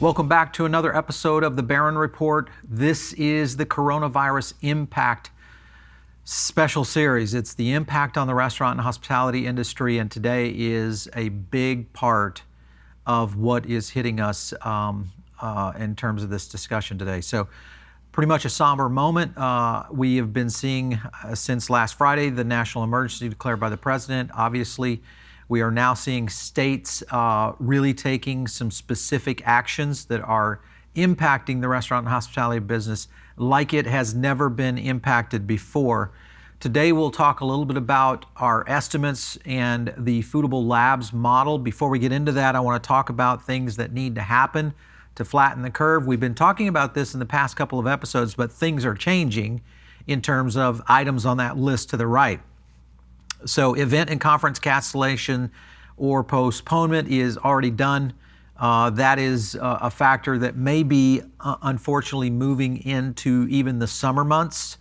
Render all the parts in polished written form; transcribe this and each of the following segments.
Welcome back to another episode of the Barron Report. This is the Coronavirus Impact special series. It's the impact on the restaurant and hospitality industry, and today is a big part of what is hitting us in terms of this discussion today. So pretty much a somber moment. We have been seeing since last Friday the national emergency declared by the president. Obviously, we are now seeing states really taking some specific actions that are impacting the restaurant and hospitality business like it has never been impacted before. Today we'll talk a little bit about our estimates and the Foodable Labs model. Before we get into that, I want to talk about things that need to happen to flatten the curve. We've been talking about this in the past couple of episodes, but things are changing in terms of items on that list to the right. So event and conference cancellation or postponement is already done. That is a factor that may be unfortunately moving into even the summer months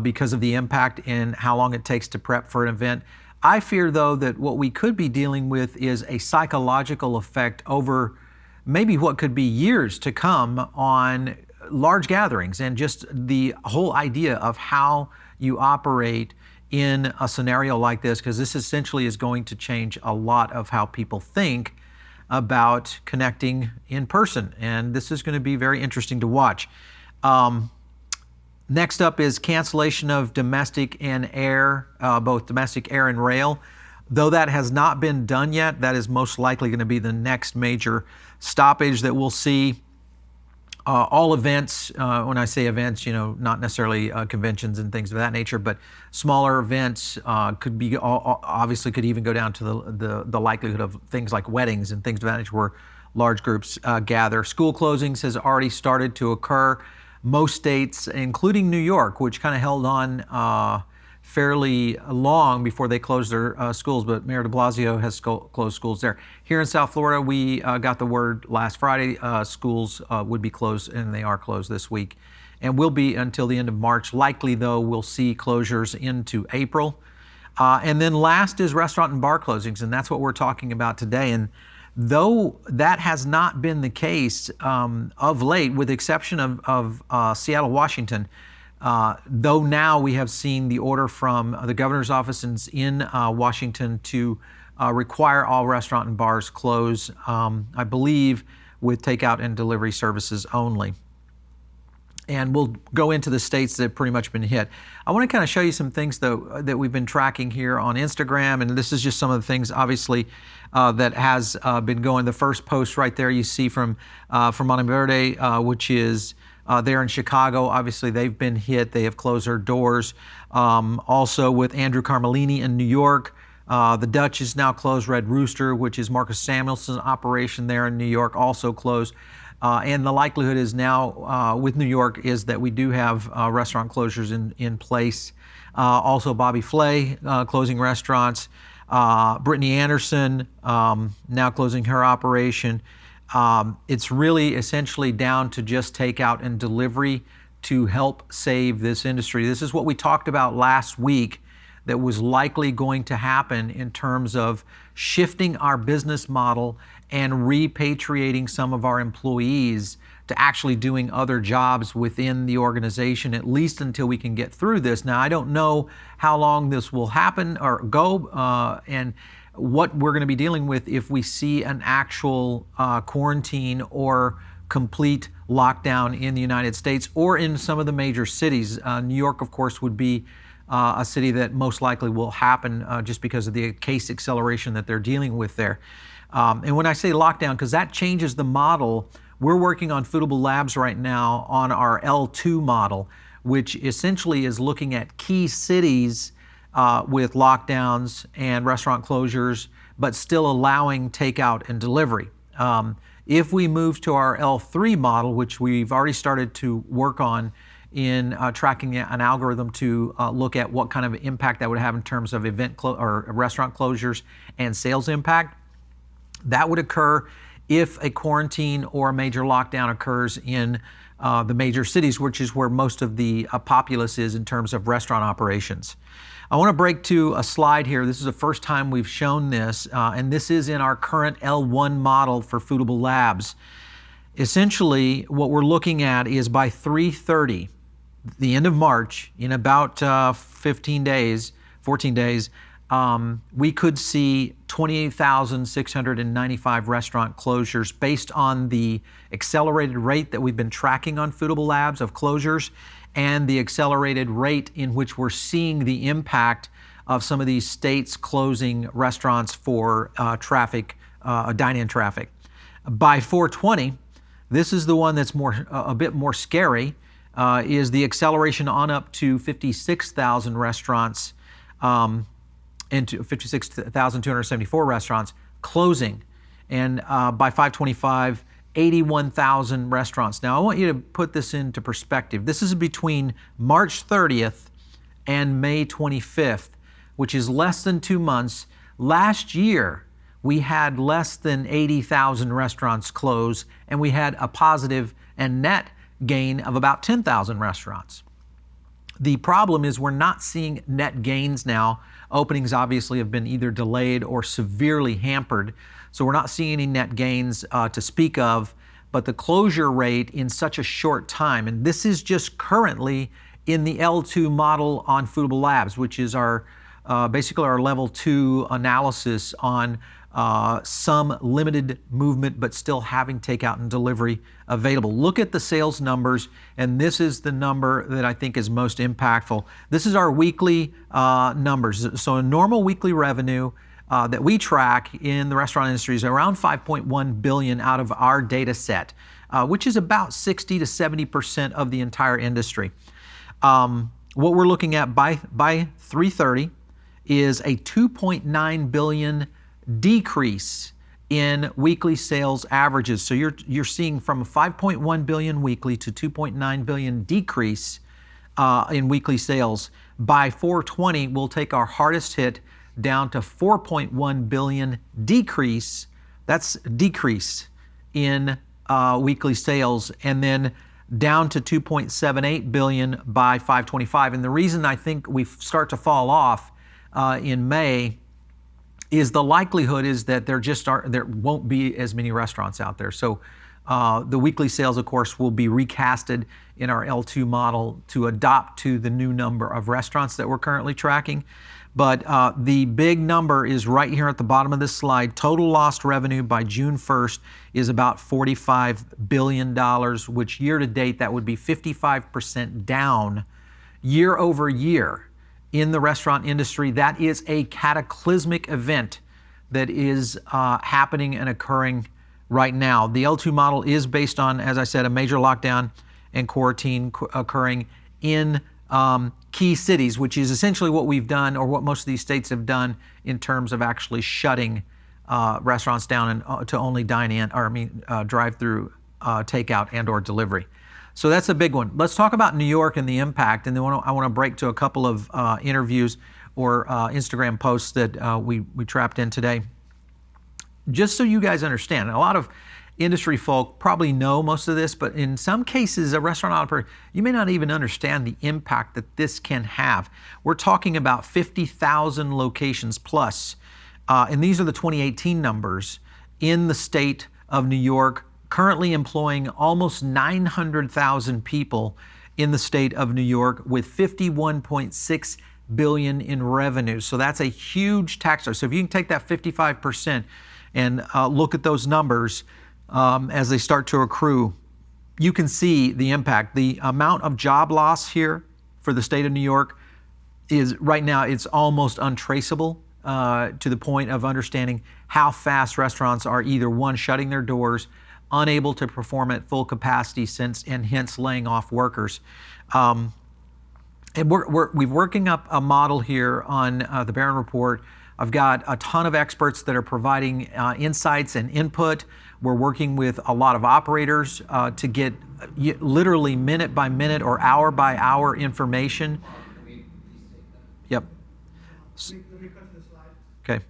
because of the impact in how long it takes to prep for an event. I fear, though, that what we could be dealing with is a psychological effect over maybe what could be years to come on large gatherings and just the whole idea of how you operate in a scenario like this, because this essentially is going to change a lot of how people think about connecting in person. And this is going to be very interesting to watch. Next up is cancellation of domestic and air, both domestic air and rail. Though that has not been done yet, that is most likely going to be the next major stoppage that we'll see. All events, when I say events, not necessarily conventions and things of that nature, but smaller events could be, obviously could even go down to the likelihood of things like weddings and things of that nature where large groups gather. School closings has already started to occur. Most states, including New York, which kind of held on fairly long before they closed their schools, but Mayor de Blasio has closed schools there. Here in South Florida, we got the word last Friday schools would be closed, and they are closed this week and will be until the end of March. Likely, though, we'll see closures into April. And then last is restaurant and bar closings, and that's what we're talking about today. And though that has not been the case of late, with the exception of Seattle, Washington, though now we have seen the order from the governor's office in Washington to require all restaurant and bars close, I believe with takeout and delivery services only. And we'll go into the states that have pretty much been hit. I want to kind of show you some things, though, that we've been tracking here on Instagram. And this is just some of the things, obviously, that has been going. The first post right there you see from Monteverde, which is there in Chicago. Obviously, they've been hit. They have closed their doors. Also with Andrew Carmelini in New York. The Dutch is now closed. Red Rooster, which is Marcus Samuelson's operation there in New York, also closed. And the likelihood is now with New York is that we do have restaurant closures in place. Also Bobby Flay closing restaurants. Brittany Anderson now closing her operation. It's really essentially down to just takeout and delivery to help save this industry. This is what we talked about last week that was likely going to happen in terms of shifting our business model and repatriating some of our employees to actually doing other jobs within the organization, at least until we can get through this. Now, I don't know how long this will happen or go, and what we're going to be dealing with if we see an actual quarantine or complete lockdown in the United States or in some of the major cities. New York, of course, would be a city that most likely will happen just because of the case acceleration that they're dealing with there. And when I say lockdown, because that changes the model, we're working on Foodable Labs right now on our L2 model, which essentially is looking at key cities with lockdowns and restaurant closures, but still allowing takeout and delivery. If we move to our L3 model, which we've already started to work on in tracking an algorithm to look at what kind of impact that would have in terms of or restaurant closures and sales impact, that would occur if a quarantine or a major lockdown occurs in the major cities, which is where most of the populace is in terms of restaurant operations. I want to break to a slide here. This is the first time we've shown this, and this is in our current L1 model for Foodable Labs. Essentially, what we're looking at is by 3:30, the end of March, in about 15 days, 14 days, we could see 28,695 restaurant closures based on the accelerated rate that we've been tracking on Foodable Labs of closures and the accelerated rate in which we're seeing the impact of some of these states closing restaurants for traffic, dine-in traffic. By 4:20, this is the one that's a bit more scary, is the acceleration on up to 56,000 restaurants, into 56,274 restaurants closing. And by 5:25, 81,000 restaurants. Now, I want you to put this into perspective. This is between March 30th and May 25th, which is less than 2 months. Last year, we had less than 80,000 restaurants close, and we had a positive and net gain of about 10,000 restaurants. The problem is we're not seeing net gains now. Openings obviously have been either delayed or severely hampered, so we're not seeing any net gains to speak of, but the closure rate in such a short time, and this is just currently in the L2 model on Foodable Labs, which is our basically our level 2 analysis on some limited movement, but still having takeout and delivery available. Look at the sales numbers, and this is the number that I think is most impactful. This is our weekly numbers. So a normal weekly revenue that we track in the restaurant industry is around 5.1 billion out of our data set, which is about 60 to 70% of the entire industry. What we're looking at by 3:30 is a 2.9 billion decrease in weekly sales averages. So you're seeing from a 5.1 billion weekly to 2.9 billion decrease in weekly sales. By 4:20, we'll take our hardest hit down to 4.1 billion decrease. That's decrease in weekly sales, and then down to 2.78 billion by 5:25. And the reason I think we start to fall off in May is the likelihood is that there won't be as many restaurants out there. So the weekly sales, of course, will be recasted in our L2 model to adopt to the new number of restaurants that we're currently tracking. But the big number is right here at the bottom of this slide. Total lost revenue by June 1st is about $45 billion, which year to date, that would be 55% down year over year in the restaurant industry. That is a cataclysmic event that is happening and occurring right now. The L2 model is based on, as I said, a major lockdown and quarantine occurring in key cities, which is essentially what we've done, or what most of these states have done in terms of actually shutting restaurants down and to only dine-in, or drive-through, takeout and/or delivery. So that's a big one. Let's talk about New York and the impact, and then I want to break to a couple of interviews or Instagram posts that we trapped in today. Just so you guys understand, a lot of industry folk probably know most of this, but in some cases, a restaurant operator, you may not even understand the impact that this can have. We're talking about 50,000 locations plus, and these are the 2018 numbers in the state of New York, currently employing almost 900,000 people in the state of New York with 51.6 billion in revenue. So that's a huge tax. So if you can take that 55% and look at those numbers as they start to accrue, you can see the impact. The amount of job loss here for the state of New York is right now, it's almost untraceable to the point of understanding how fast restaurants are either, one, shutting their doors, unable to perform at full capacity and hence laying off workers. And we're working up a model here on the Barron Report. I've got a ton of experts that are providing insights and input. We're working with a lot of operators to get literally minute by minute or hour by hour information. Yep. Okay.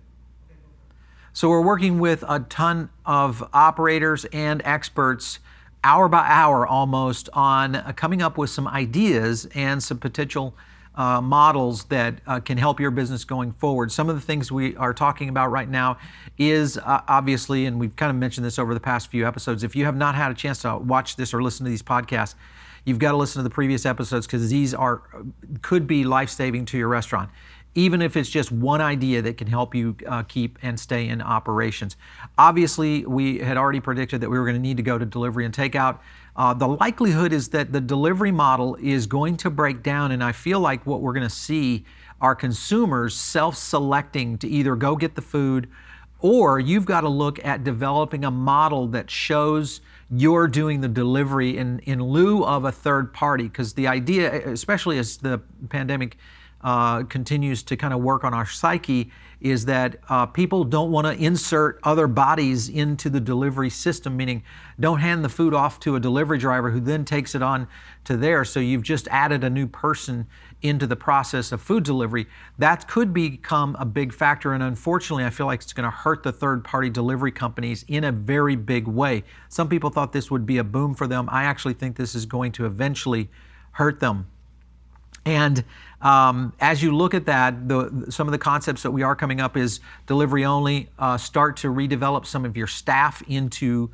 So we're working with a ton of operators and experts, hour by hour almost, on coming up with some ideas and some potential models that can help your business going forward. Some of the things we are talking about right now is obviously, and we've kind of mentioned this over the past few episodes, if you have not had a chance to watch this or listen to these podcasts, you've got to listen to the previous episodes because these could be life-saving to your restaurant, even if it's just one idea that can help you keep and stay in operations. Obviously, we had already predicted that we were going to need to go to delivery and takeout. The likelihood is that the delivery model is going to break down, and I feel like what we're going to see are consumers self-selecting to either go get the food, or you've got to look at developing a model that shows you're doing the delivery in lieu of a third party. Because the idea, especially as the pandemic continues to kind of work on our psyche, is that people don't want to insert other bodies into the delivery system, meaning don't hand the food off to a delivery driver who then takes it on to there. So you've just added a new person into the process of food delivery. That could become a big factor, and unfortunately I feel like it's going to hurt the third-party delivery companies in a very big way. Some people thought this would be a boom for them. I actually think this is going to eventually hurt them. And as you look at that, some of the concepts that we are coming up is delivery only. Start to redevelop some of your staff into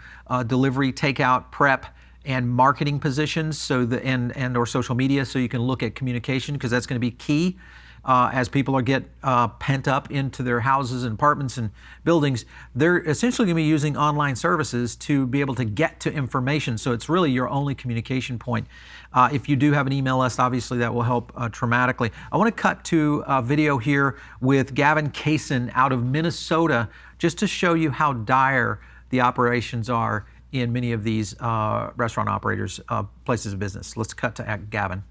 delivery, takeout, prep, and marketing positions, and or social media, so you can look at communication, because that's going to be key. As people get pent up into their houses and apartments and buildings, they're essentially going to be using online services to be able to get to information. So it's really your only communication point. If you do have an email list, obviously that will help dramatically. I want to cut to a video here with Gavin Kaysen out of Minnesota, just to show you how dire the operations are in many of these restaurant operators' places of business. Let's cut to Gavin.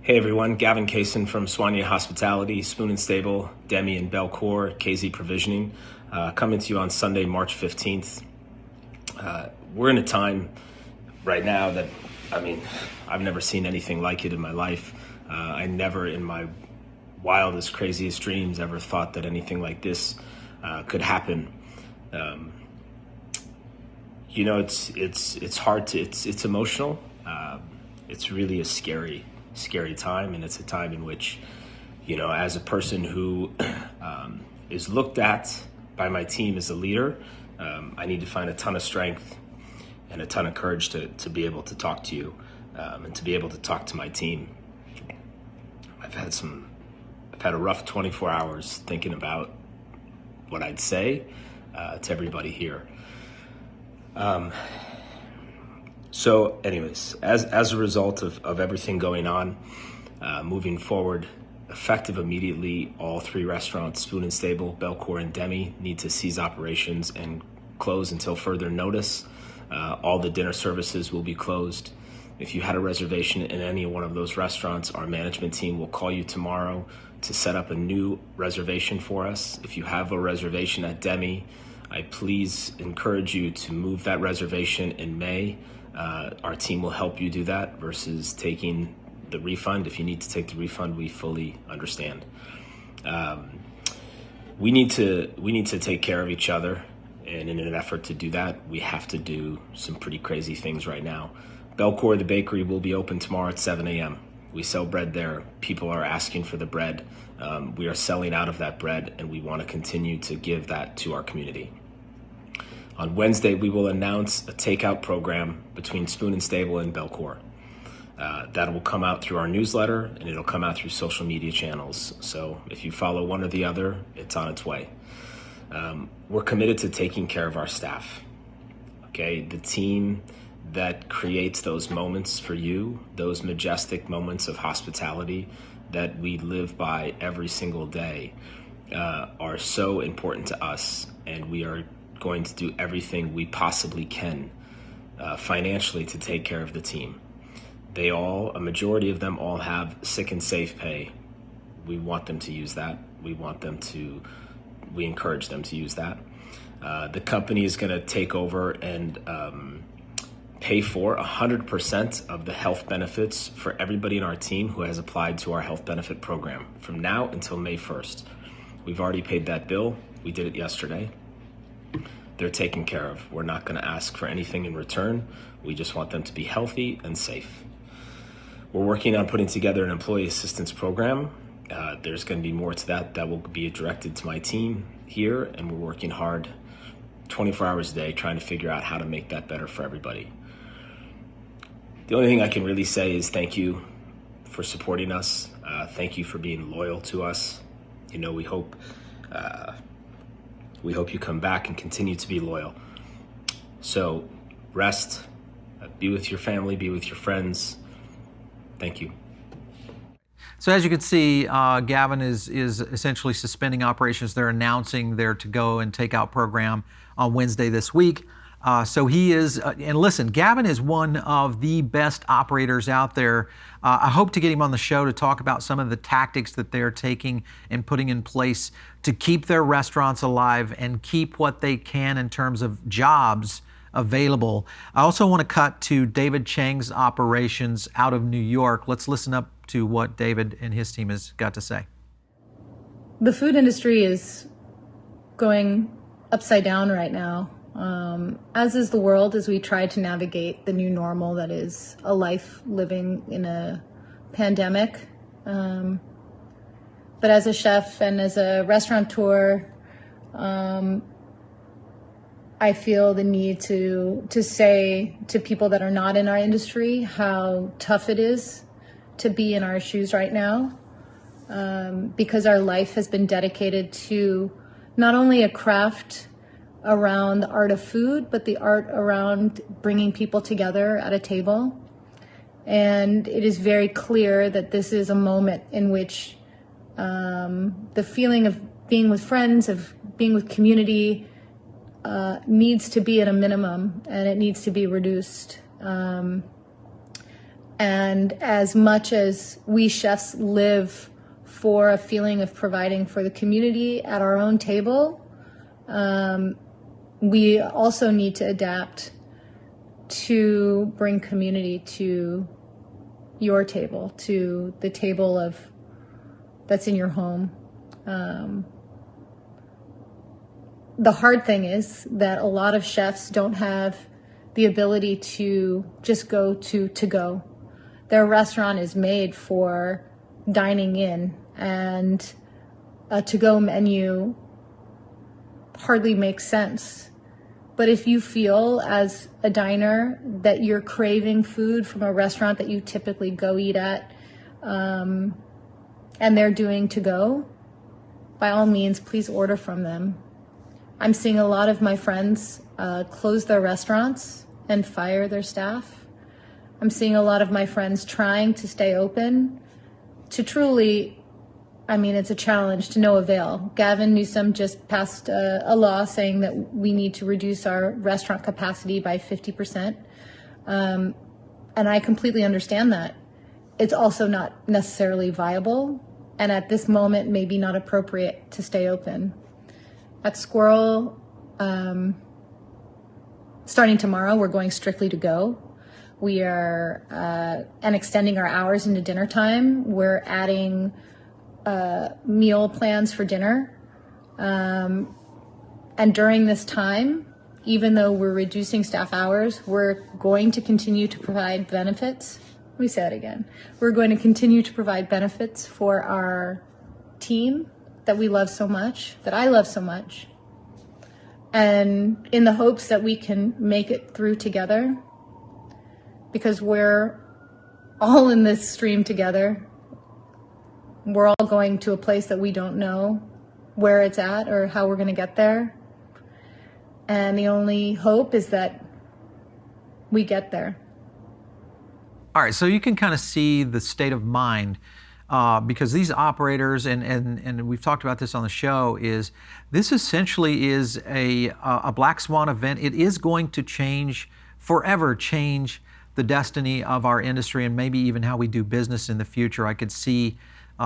Hey everyone, Gavin Kaysen from Soigné Hospitality, Spoon and Stable, Demi and Belcourt, KZ Provisioning, coming to you on Sunday, March 15th. We're in a time right now that, I've never seen anything like it in my life. I never in my wildest, craziest dreams ever thought that anything like this could happen. It's hard to, it's emotional. It's really a scary time, and it's a time in which, as a person who is looked at by my team as a leader, I need to find a ton of strength and a ton of courage to be able to talk to you and to be able to talk to my team. I've had a rough 24 hours thinking about what I'd say to everybody here. So anyways, as a result of everything going on, moving forward, effective immediately, all three restaurants, Spoon and Stable, Belcourt, and Demi, need to cease operations and close until further notice. All the dinner services will be closed. If you had a reservation in any one of those restaurants, our management team will call you tomorrow to set up a new reservation for us. If you have a reservation at Demi, I please encourage you to move that reservation in May. Our team will help you do that versus taking the refund. If you need to take the refund, we fully understand. We need to take care of each other, and in an effort to do that, we have to do some pretty crazy things right now. Belcourt, the bakery, will be open tomorrow at 7 a.m. We sell bread there. People are asking for the bread. We are selling out of that bread, and we want to continue to give that to our community. On Wednesday, we will announce a takeout program between Spoon and Stable and Belcourt. That will come out through our newsletter, and it'll come out through social media channels. So if you follow one or the other, it's on its way. We're committed to taking care of our staff. Okay, the team that creates those moments for you, those majestic moments of hospitality that we live by every single day, are so important to us, and we are going to do everything we possibly can financially to take care of the team. A majority of them all have sick and safe pay. We want them to use that. We encourage them to use that. The company is going to take over and pay for 100% of the health benefits for everybody in our team who has applied to our health benefit program from now until May 1st. We've already paid that bill. We did it yesterday. They're taken care of. We're not going to ask for anything in return. We just want them to be healthy and safe. We're working on putting together an employee assistance program. There's going to be more to that will be directed to my team here, and we're working hard 24 hours a day trying to figure out how to make that better for everybody. The only thing I can really say is thank you for supporting us. Thank you for being loyal to us. We hope you come back and continue to be loyal. So rest, be with your family, be with your friends. Thank you. So as you can see, Gavin is essentially suspending operations. They're announcing their to-go and take-out program on Wednesday this week. So he is, and listen, Gavin is one of the best operators out there. I hope to get him on the show to talk about some of the tactics that they're taking and putting in place to keep their restaurants alive and keep what they can in terms of jobs available. I also want to cut to David Chang's operations out of New York. Let's listen up to what David and his team has got to say. The food industry is going upside down right now, as is the world as we try to navigate the new normal that is a life living in a pandemic. But as a chef and as a restaurateur, I feel the need to say to people that are not in our industry how tough it is to be in our shoes right now, because our life has been dedicated to not only a craft around the art of food, but the art around bringing people together at a table. And it is very clear that this is a moment in which the feeling of being with friends, of being with community, needs to be at a minimum, and it needs to be reduced. And as much as we chefs live for a feeling of providing for the community at our own table, we also need to adapt to bring community to your table, to the table that's in your home. The hard thing is that a lot of chefs don't have the ability to just go to go. Their restaurant is made for dining in, and a to-go menu hardly makes sense. But if you feel as a diner that you're craving food from a restaurant that you typically go eat at, and they're doing to-go, by all means, please order from them. I'm seeing a lot of my friends close their restaurants and fire their staff. I'm seeing a lot of my friends trying to stay open to truly, it's a challenge to no avail. Gavin Newsom just passed a law saying that we need to reduce our restaurant capacity by 50%. And I completely understand that. It's also not necessarily viable, and at this moment, maybe not appropriate to stay open. At Squirrel, starting tomorrow, we're going strictly to go. We are and extending our hours into dinner time. We're adding meal plans for dinner. And during this time, even though we're reducing staff hours, we're going to continue to provide benefits. Let me say that again. We're going to continue to provide benefits for our team that we love so much, that I love so much. And in the hopes that we can make it through together, because we're all in this stream together. We're all going to a place that we don't know where it's at or how we're going to get there. And the only hope is that we get there. All right, so you can kind of see the state of mind because these operators, and we've talked about this on the show, is this essentially is a black swan event. It is going to forever change the destiny of our industry and maybe even how we do business in the future. I could see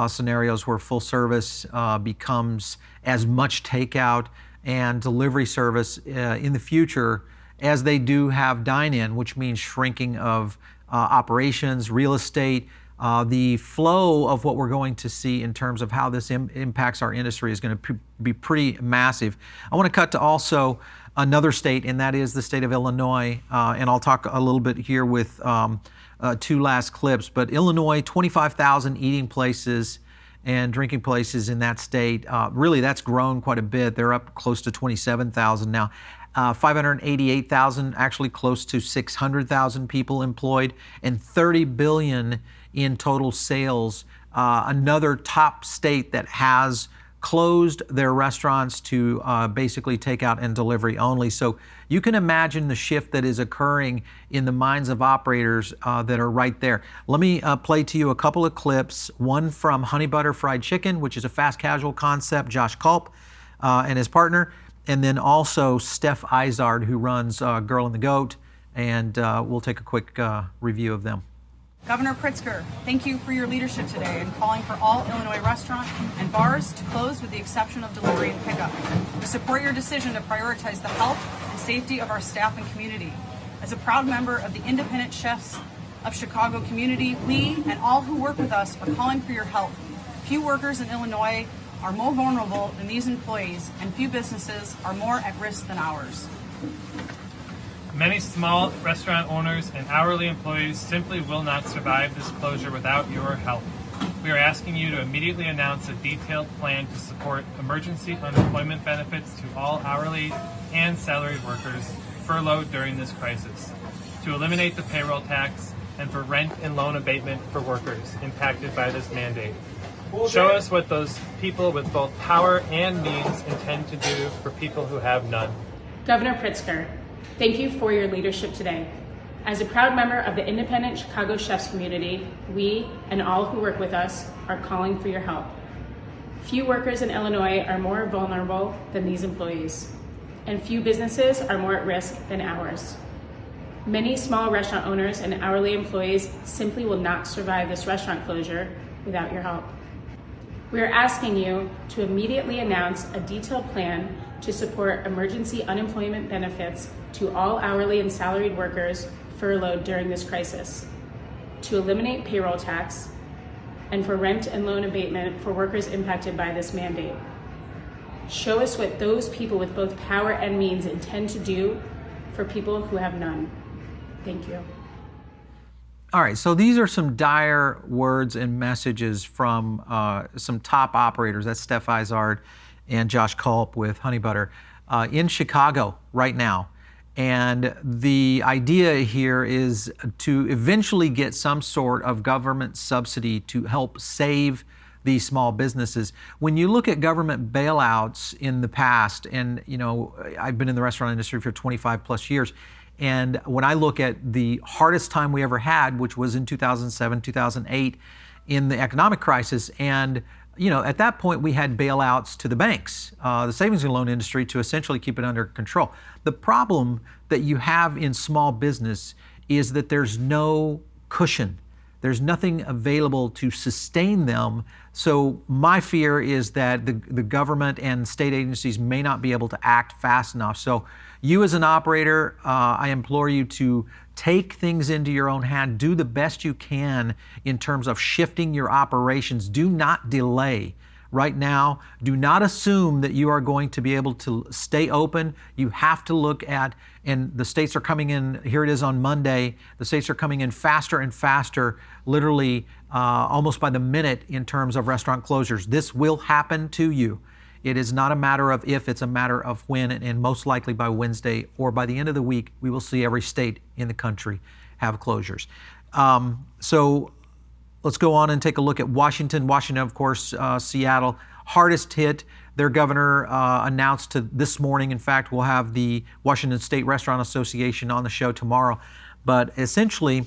scenarios where full service becomes as much takeout and delivery service in the future as they do have dine-in, which means shrinking of operations, real estate. The flow of what we're going to see in terms of how this impacts our industry is going to be pretty massive. I want to cut to also another state, and that is the state of Illinois. And I'll talk a little bit here with two last clips, but Illinois, 25,000 eating places and drinking places in that state. Really, that's grown quite a bit. They're up close to 27,000 now. 588,000, actually close to 600,000 people employed, and 30 billion in total sales. Another top state that has closed their restaurants to basically takeout and delivery only. So you can imagine the shift that is occurring in the minds of operators that are right there. Let me play to you a couple of clips, one from Honey Butter Fried Chicken, which is a fast casual concept, Josh Culp and his partner, and then also Steph Izard, who runs Girl and the Goat, and we'll take a quick review of them. Governor Pritzker, thank you for your leadership today in calling for all Illinois restaurants and bars to close with the exception of delivery and pickup. We support your decision to prioritize the health and safety of our staff and community. As a proud member of the Independent Chefs of Chicago community, we and all who work with us are calling for your help. Few workers in Illinois are more vulnerable than these employees, and few businesses are more at risk than ours. Many small restaurant owners and hourly employees simply will not survive this closure without your help. We are asking you to immediately announce a detailed plan to support emergency unemployment benefits to all hourly and salaried workers furloughed during this crisis, to eliminate the payroll tax, and for rent and loan abatement for workers impacted by this mandate. Show us what those people with both power and means intend to do for people who have none. Governor Pritzker, thank you for your leadership today. As a proud member of the Independent Chicago Chefs community, we and all who work with us are calling for your help. Few workers in Illinois are more vulnerable than these employees, and few businesses are more at risk than ours. Many small restaurant owners and hourly employees simply will not survive this restaurant closure without your help. We are asking you to immediately announce a detailed plan to support emergency unemployment benefits to all hourly and salaried workers furloughed during this crisis, to eliminate payroll tax, and for rent and loan abatement for workers impacted by this mandate. Show us what those people with both power and means intend to do for people who have none. Thank you. All right, so these are some dire words and messages from some top operators. That's Steph Izard and Josh Culp with Honey Butter in Chicago right now. And the idea here is to eventually get some sort of government subsidy to help save these small businesses. When you look at government bailouts in the past, and you know, I've been in the restaurant industry for 25 plus years, and when I look at the hardest time we ever had, which was in 2007, 2008, in the economic crisis, and you know, at that point we had bailouts to the banks, the savings and loan industry, to essentially keep it under control. The problem that you have in small business is that there's no cushion. There's nothing available to sustain them. So my fear is that the government and state agencies may not be able to act fast enough. So you as an operator, I implore you to take things into your own hand. Do the best you can in terms of shifting your operations. Do not delay. Right now, do not assume that you are going to be able to stay open. You have to look at, and the states are coming in, here it is on Monday, the states are coming in faster and faster, literally almost by the minute in terms of restaurant closures. This will happen to you. It is not a matter of if, it's a matter of when, and most likely by Wednesday or by the end of the week, we will see every state in the country have closures. So let's go on and take a look at Washington. Washington, of course, Seattle, hardest hit. Their governor announced this morning, in fact, we'll have the Washington State Restaurant Association on the show tomorrow. But essentially,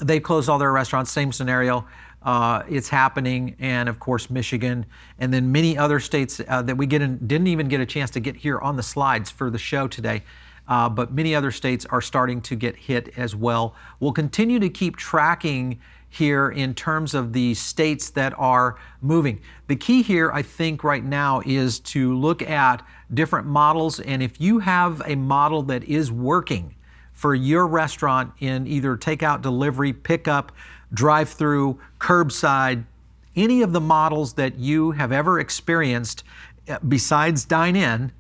they've closed all their restaurants, same scenario. It's happening, and of course, Michigan, and then many other states that we didn't even get a chance to get here on the slides for the show today. But many other states are starting to get hit as well. We'll continue to keep tracking here in terms of the states that are moving. The key here, I think, right now is to look at different models, and if you have a model that is working for your restaurant in either takeout, delivery, pickup, drive-through, curbside, any of the models that you have ever experienced besides dine-in,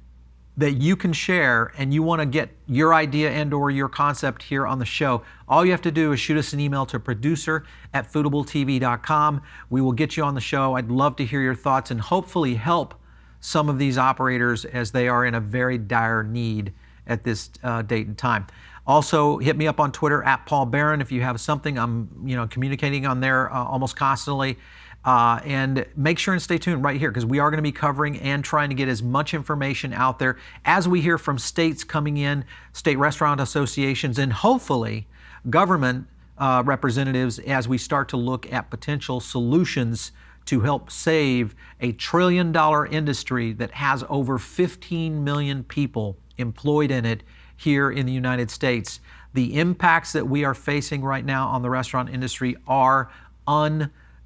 that you can share and you want to get your idea and or your concept here on the show, all you have to do is shoot us an email to producer@foodabletv.com. We will get you on the show. I'd love to hear your thoughts and hopefully help some of these operators as they are in a very dire need at this date and time. Also, hit me up on Twitter @Paul Barron if you have something. I'm communicating on there almost constantly. And make sure and stay tuned right here, because we are going to be covering and trying to get as much information out there as we hear from states coming in, state restaurant associations, and hopefully government representatives as we start to look at potential solutions to help save a $1 trillion industry that has over 15 million people employed in it here in the United States. The impacts that we are facing right now on the restaurant industry are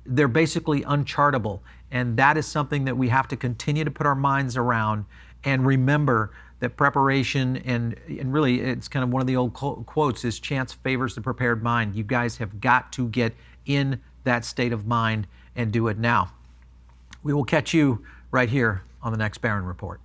they're basically unchartable. And that is something that we have to continue to put our minds around and remember that preparation and really it's kind of one of the old quotes is chance favors the prepared mind. You guys have got to get in that state of mind and do it now. We will catch you right here on the next Barron Report.